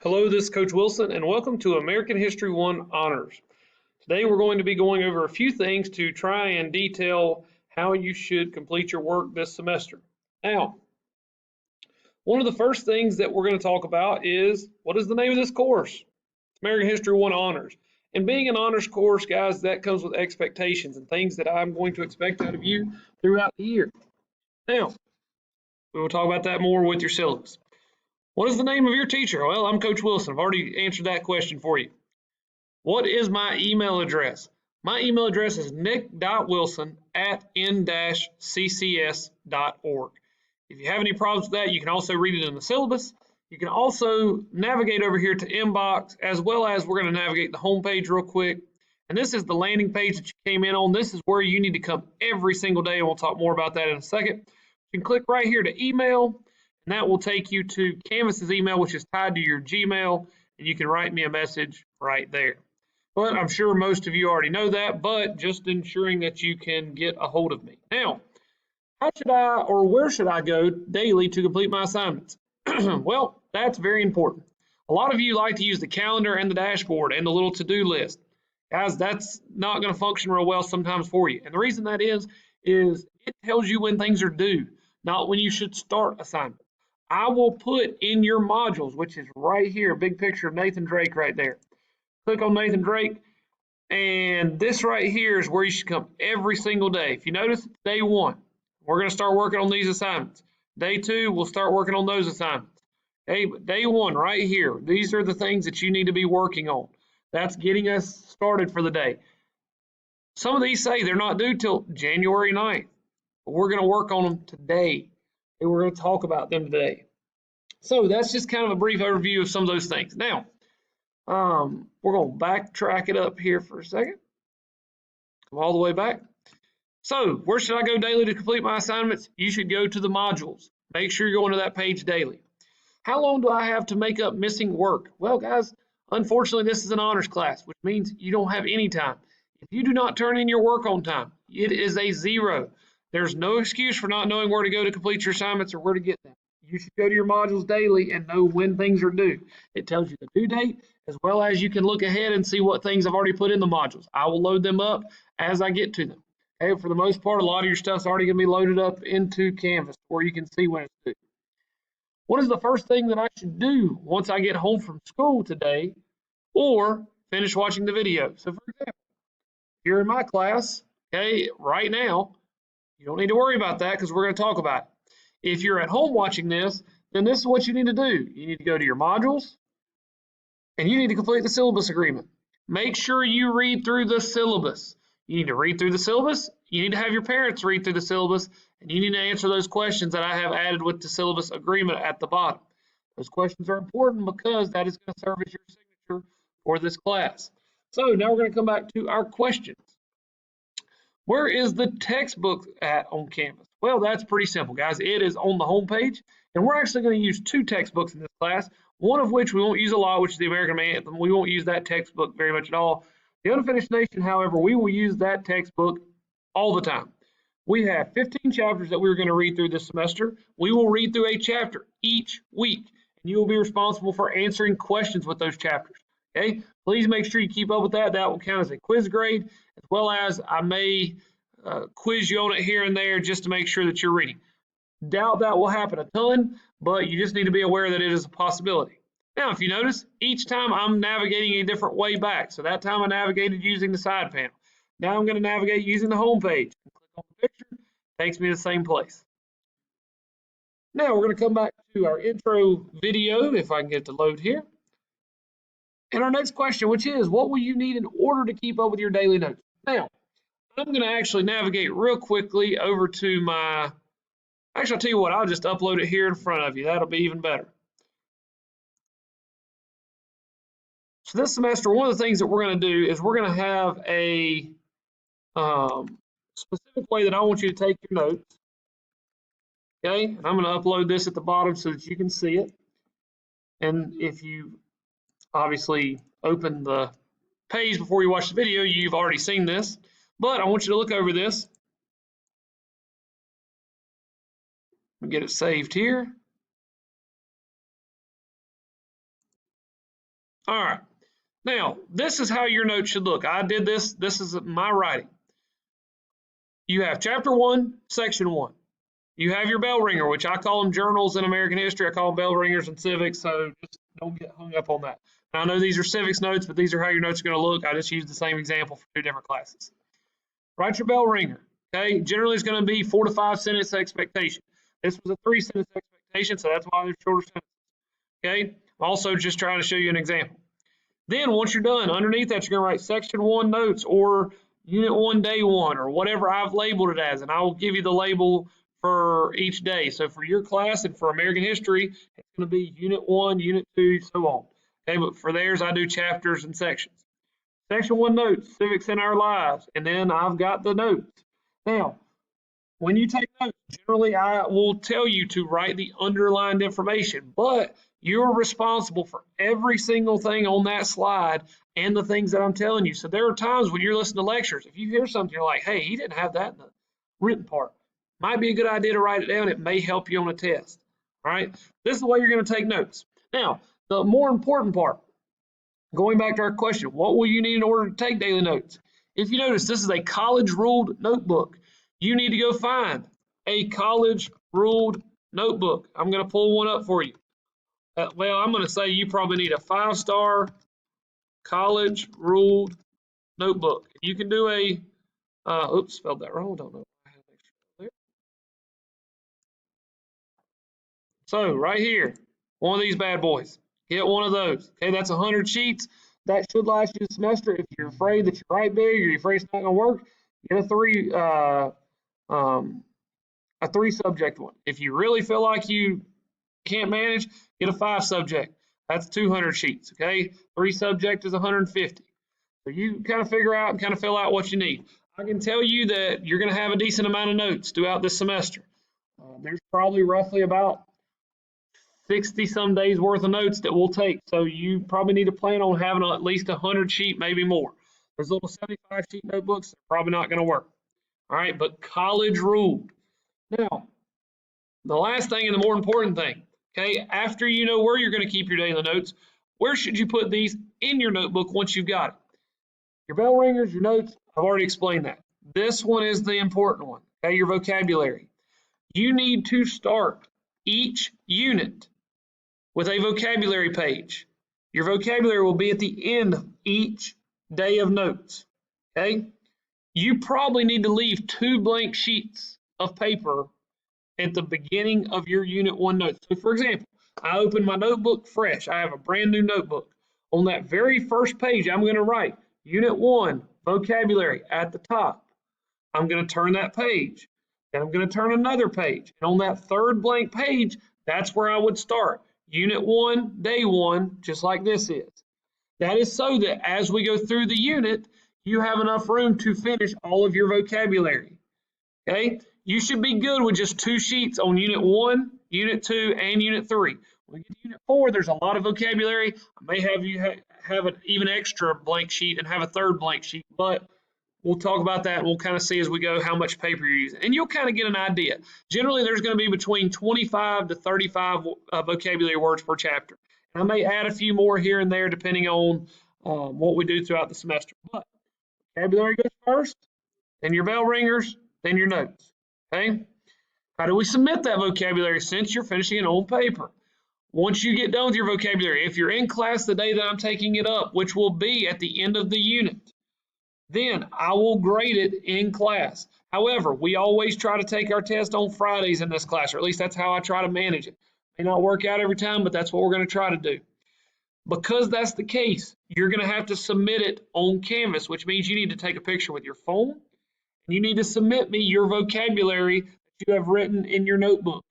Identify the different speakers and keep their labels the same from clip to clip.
Speaker 1: Hello, this is Coach Wilson, and welcome to American History 1 Honors. Today we're going to be going over a few things to try and detail how you should complete your work this semester. Now, one of the first things that we're going to talk about is, what is the name of this course? It's American History 1 Honors. And being an honors course, guys, that comes with expectations and things that I'm going to expect out of you throughout the year. Now, we will talk about that more with your syllabus. What is the name of your teacher? Well, I'm Coach Wilson. I've already answered that question for you. What is my email address? My email address is nick.wilson@n-ccs.org. If you have any problems with that, you can also read it in the syllabus. You can also navigate over here to Inbox, as well as we're going to navigate the home page real quick. And this is the landing page that you came in on. This is where you need to come every single day, and we'll talk more about that in a second. You can click right here to email, and that will take you to Canvas's email, which is tied to your Gmail, and you can write me a message right there. But I'm sure most of you already know that, but just ensuring that you can get a hold of me. Now, how should I or where should I go daily to complete my assignments? Well, that's very important. A lot of you like to use the calendar and the dashboard and the little to-do list. Guys, that's not going to function real well sometimes for you. And the reason that is it tells you when things are due, not when you should start assignments. I will put in your modules, which is right here, a big picture of Nathan Drake right there. Click on Nathan Drake, and this right here is where you should come every single day. If you notice, day 1, we're going to start working on these assignments. Day 2, we'll start working on those assignments. Okay, but day 1 right here, these are the things that you need to be working on. That's getting us started for the day. Some of these say they're not due till January 9th, but we're going to work on them today, and we're going to talk about them today. So that's just kind of a brief overview of some of those things. Now, we're going to backtrack it up here for a second. Come all the way back. So, where should I go daily to complete my assignments? You should go to the modules. Make sure you're going to that page daily. How long do I have to make up missing work? Well, guys, unfortunately, this is an honors class, which means you don't have any time. If you do not turn in your work on time, it is a 0. There's no excuse for not knowing where to go to complete your assignments or where to get them. You should go to your modules daily and know when things are due. It tells you the due date, as well as you can look ahead and see what things I've already put in the modules. I will load them up as I get to them. Okay, for the most part, a lot of your stuff's already going to be loaded up into Canvas where you can see when it's due. What is the first thing that I should do once I get home from school today or finish watching the video? So, for example, if you're in my class, okay, right now, you don't need to worry about that because we're going to talk about it. If you're at home watching this, then this is what you need to do. You need to go to your modules, and you need to complete the syllabus agreement. Make sure you read through the syllabus. You need to read through the syllabus. You need to have your parents read through the syllabus, and you need to answer those questions that I have added with the syllabus agreement at the bottom. Those questions are important because that is going to serve as your signature for this class. So now we're going to come back to our questions. Where is the textbook at on Canvas? Well, that's pretty simple, guys. It is on the home page, and we're actually going to use 2 textbooks in this class, one of which we won't use a lot, which is the American Anthem. We won't use that textbook very much at all. The Unfinished Nation, however, we will use that textbook all the time. We have 15 chapters that we're going to read through this semester. We will read through a chapter each week, and you will be responsible for answering questions with those chapters. Okay, please make sure you keep up with that. That will count as a quiz grade, as well as I may quiz you on it here and there just to make sure that you're reading. Doubt that will happen a ton, but you just need to be aware that it is a possibility. Now, if you notice, each time I'm navigating a different way back. So that time I navigated using the side panel. Now I'm going to navigate using the home page. Click on the picture, takes me to the same place. Now we're going to come back to our intro video, if I can get it to load here. And our next question, which is, what will you need in order to keep up with your daily notes? Now, I'm going to actually navigate real quickly over to my, actually, I'll tell you what, I'll just upload it here in front of you. That'll be even better. So this semester, one of the things that we're going to do is we're going to have a specific way that I want you to take your notes. Okay, and I'm going to upload this at the bottom so that you can see it. And if you obviously open the page before you watch the video, you've already seen this. But I want you to look over this. Get it saved here. All right. Now, this is how your notes should look. I did this. This is my writing. You have chapter 1, section 1. You have your bell ringer, which I call them journals in American history. I call them bell ringers in civics, so just don't get hung up on that. Now, I know these are civics notes, but these are how your notes are going to look. I just used the same example for 2 different classes. Write your bell ringer. Okay, generally it's going to be 4 to 5 sentence expectation. This was a 3 sentence expectation, so that's why there's shorter sentences. Okay, I'm also just trying to show you an example. Then once you're done, underneath that you're going to write section 1 notes or unit 1 day 1 or whatever I've labeled it as, and I will give you the label for each day. So for your class and for American history, it's going to be unit 1, unit 2, so on. Okay, but for theirs I do chapters and sections. Section 1 notes, civics in our lives, and then I've got the notes. Now, when you take notes, generally I will tell you to write the underlined information, but you're responsible for every single thing on that slide and the things that I'm telling you. So there are times when you're listening to lectures, if you hear something, you're like, hey, he didn't have that in the written part. Might be a good idea to write it down. It may help you on a test. All right. This is the way you're going to take notes. Now, the more important part, going back to our question, what will you need in order to take daily notes? If you notice, this is a college ruled notebook. You need to go find a college ruled notebook. I'm going to pull one up for you. Well, I'm going to say you probably need a 5-star college ruled notebook. You can do a, oops, spelled that wrong. Don't know. So right here, one of these bad boys. Get one of those. Okay, that's 100 sheets. That should last you a semester. If you're afraid that you write big or you're afraid it's not going to work, get a 3 subject one. If you really feel like you can't manage, get a 5 subject. That's 200 sheets. Okay, 3 subject is 150. So you kind of figure out and kind of fill out what you need. I can tell you that you're going to have a decent amount of notes throughout this semester. There's probably roughly about 60 some days worth of notes that we'll take. So you probably need to plan on having at least 100 sheet, maybe more. Those little 75 sheet notebooks are probably not going to work. All right, but college ruled. Now, the last thing and the more important thing, okay, after you know where you're going to keep your daily notes, where should you put these in your notebook once you've got it? Your bell ringers, your notes, I've already explained that. This one is the important one, okay, your vocabulary. You need to start each unit with a vocabulary page. Your vocabulary will be at the end of each day of notes, okay? You probably need to leave 2 blank sheets of paper at the beginning of your unit 1 notes. So for example, I open my notebook fresh. I have a brand new notebook. On that very first page, I'm going to write unit 1, vocabulary at the top. I'm going to turn that page. Then I'm going to turn another page. And on that third blank page, that's where I would start. Unit 1, day 1, just like this is. That is so that as we go through the unit, you have enough room to finish all of your vocabulary. Okay? You should be good with just 2 sheets on Unit 1, Unit 2, and Unit 3. When we get to Unit 4, there's a lot of vocabulary. I may have you have an even extra blank sheet and have a third blank sheet, but we'll talk about that and we'll kind of see as we go how much paper you're using. And you'll kind of get an idea. Generally, there's going to be between 25 to 35 vocabulary words per chapter. And I may add a few more here and there depending on what we do throughout the semester. But vocabulary goes first, then your bell ringers, then your notes. Okay? How do we submit that vocabulary since you're finishing it on paper? Once you get done with your vocabulary, if you're in class the day that I'm taking it up, which will be at the end of the unit, then I will grade it in class. However, we always try to take our test on Fridays in this class, or at least that's how I try to manage it. May not work out every time, but that's what we're going to try to do. Because that's the case, you're going to have to submit it on Canvas, which means you need to take a picture with your phone, and you need to submit me your vocabulary that you have written in your notebook.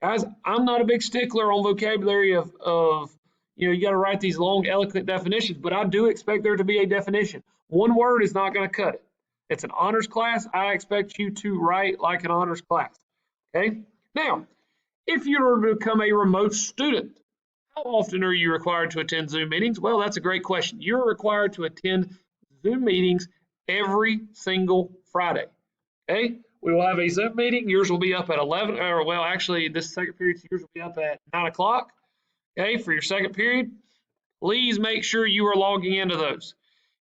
Speaker 1: Guys, I'm not a big stickler on vocabulary of you got to write these long, eloquent definitions, but I do expect there to be a definition. One word is not going to cut it. It's an honors class. I expect you to write like an honors class. Okay? Now, if you were to become a remote student, how often are you required to attend Zoom meetings? Well, that's a great question. You're required to attend Zoom meetings every single Friday. Okay? We will have a Zoom meeting. Yours will be up at 11, or well, actually, this second period, yours will be up at 9 o'clock. Okay, for your second period. please make sure you are logging into those.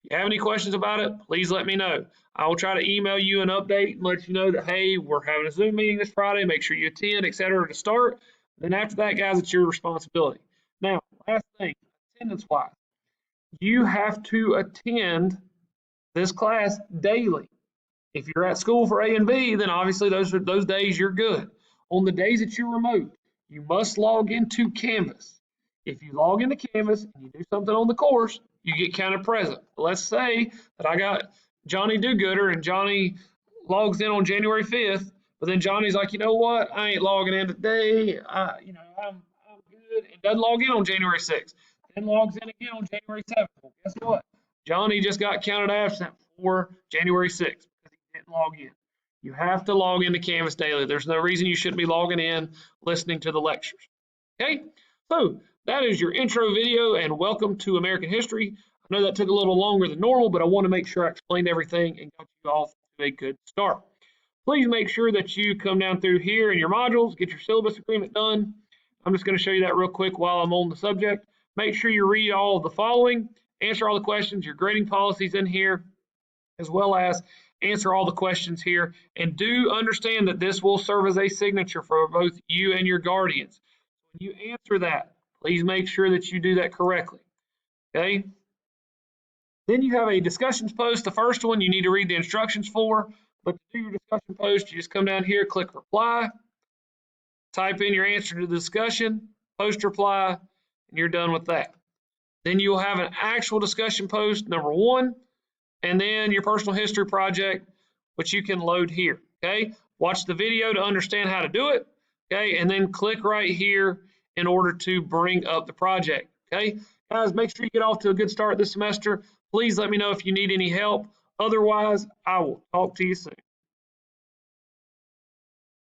Speaker 1: If you have any questions about it, please let me know. I will try to email you an update and let you know that, hey, we're having a Zoom meeting this Friday. Make sure you attend, etc. to start. Then after that, guys, it's your responsibility. Now, last thing, attendance-wise, you have to attend this class daily. If you're at school for A and B, then obviously those days you're good. On the days that you're remote, you must log into Canvas. If you log into Canvas and you do something on the course, you get counted present. Let's say that I got Johnny Do-Gooder and Johnny logs in on January 5th, but then Johnny's like, you know what? I ain't logging in today. I'm good. And doesn't log in on January 6th. Then logs in again on January 7th. Well, guess what? Johnny just got counted absent for January 6th because he didn't log in. You have to log into Canvas daily. There's no reason you shouldn't be logging in, listening to the lectures. Okay, so that is your intro video, and welcome to American history. I know that took a little longer than normal, but I want to make sure I explained everything and got you off to a good start. Please make sure that you come down through here in your modules, get your syllabus agreement done. I'm just going to show you that real quick while I'm on the subject. Make sure you read all of the following, answer all the questions, your grading policies in here, as well as answer all the questions here. And do understand that this will serve as a signature for both you and your guardians. When you answer that, please make sure that you do that correctly. Okay? Then you have a discussions post. The first one you need to read the instructions for, but to do your discussion post, you just come down here, click reply, type in your answer to the discussion, post reply, and you're done with that. Then you'll have an actual discussion post, number 1, and then your personal history project, which you can load here, okay? Watch the video to understand how to do it, okay? And then click right here in order to bring up the project, okay? Guys, make sure you get off to a good start this semester. Please let me know if you need any help. Otherwise, I will talk to you soon.